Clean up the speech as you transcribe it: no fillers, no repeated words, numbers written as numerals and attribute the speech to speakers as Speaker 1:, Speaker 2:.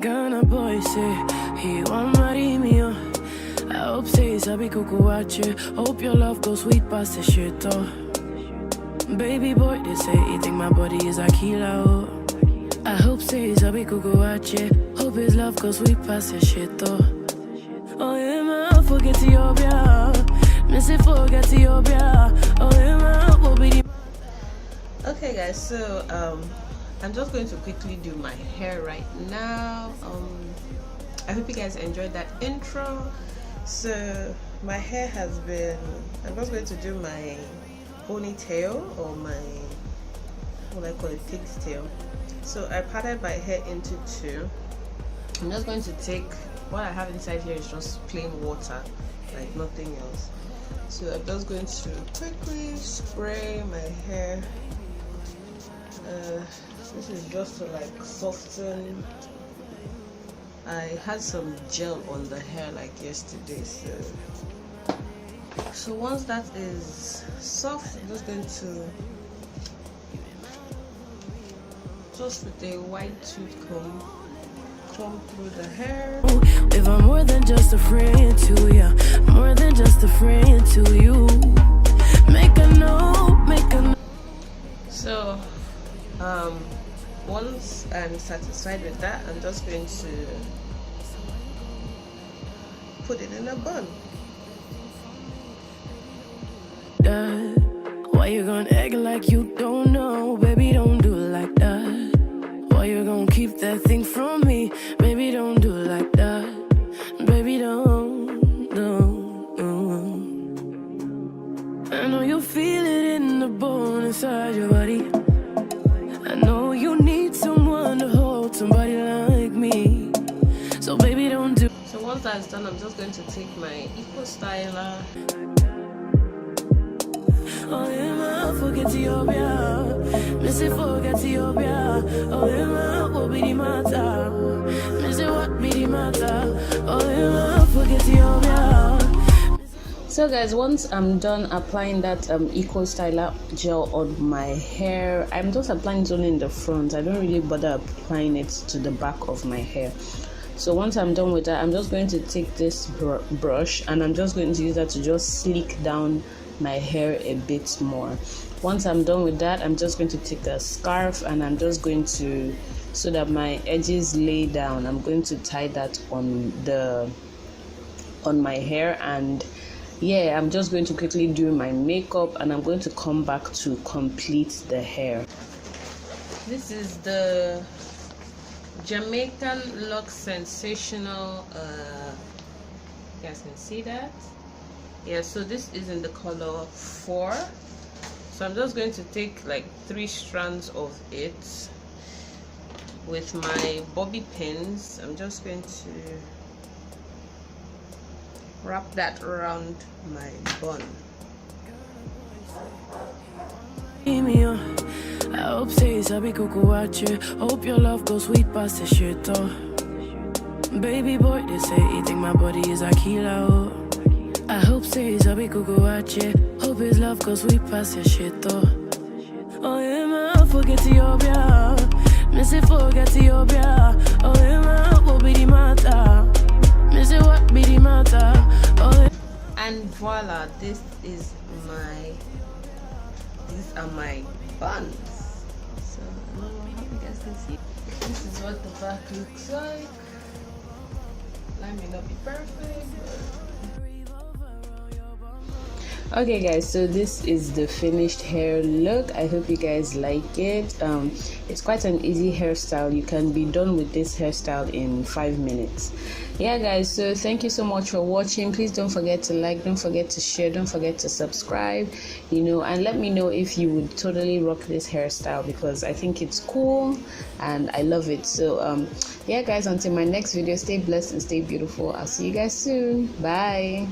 Speaker 1: Ghana boy say he want marry me. I hope say sabi kukuache. Hope your love goes sweet past the shit oh. Baby boy they say he think my body is a killer oh. I hope say sabi kukuache. Hope his love goes sweet past the shit oh. Oh yeah man forget Ethiopia. Me say forget Ethiopia. Oh yeah man what be the.
Speaker 2: Okay guys, so I'm just going to quickly do my hair right now. I hope you guys enjoyed that intro. So my hair has been, I'm just going to do my ponytail or my, what I call it, pig's tail. So I parted my hair into two. I'm just going to take, what I have inside here is just plain water, like nothing else. So I'm just going to quickly spray my hair. This is just to like soften. I had some gel on the hair like yesterday, so once that is soft, I'm just going to just with a white tooth comb through the hair.
Speaker 1: If I'm more than just a friend to you, more than just a friend to you, make a note, make a note.
Speaker 2: So once I'm satisfied with that, I'm just going to put it in a bun.
Speaker 1: Why you gonna act like you don't know? Baby, don't do it like that. Why you gonna keep that thing from me? Baby, don't do it like that. Baby, don't. I know you feel it in the bone inside your body. I know you need someone to hold, somebody like me. So baby, don't do.
Speaker 2: So once that's done, I'm just going to take my Eco Styler.
Speaker 1: Oh yeah, man, forget Ethiopia. Me say forget Ethiopia. Oh yeah, man, what be the matter? Me say what be the matter? Oh yeah, man, forget Ethiopia.
Speaker 2: So guys, once I'm done applying that Eco Styler gel on my hair, I'm just applying it only in the front. I don't really bother applying it to the back of my hair. So once I'm done with that, I'm just going to take this brush and I'm just going to use that to just slick down my hair a bit more. Once I'm done with that, I'm just going to take a scarf and I'm just going to, so that my edges lay down, I'm going to tie that on my hair. And yeah, I'm just going to quickly do my makeup and I'm going to come back to complete the hair. This is the Jamaican Luxe Sensational, you guys can see that. Yeah, so this is in the color 4. So I'm just going to take like 3 strands of it with my bobby pins. I'm just going to wrap that around my bun.
Speaker 1: I hope say sabi kukuache. Hope your love goes sweet past the shit oh. Baby boy they say he think my body is a killer oh. I hope say sabi kukuache. Hope his love goes sweet past the shit oh. Oh yeah man forget Ethiopia. Me say forget Ethiopia. Oh yeah man what be the matter? Me say what be the matter? Oh yeah.
Speaker 2: And voila, these are my buns. So I don't know how you guys can see. This is what the back looks like. That may not be perfect, but okay guys, so this is the finished hair look. I hope you guys like it. It's quite an easy hairstyle. You can be done with this hairstyle in 5 minutes. Yeah guys, so thank you so much for watching. Please don't forget to like, don't forget to share, don't forget to subscribe, and let me know if you would totally rock this hairstyle, because I think it's cool and I love it. So yeah guys, until my next video, stay blessed and stay beautiful. I'll see you guys soon. Bye.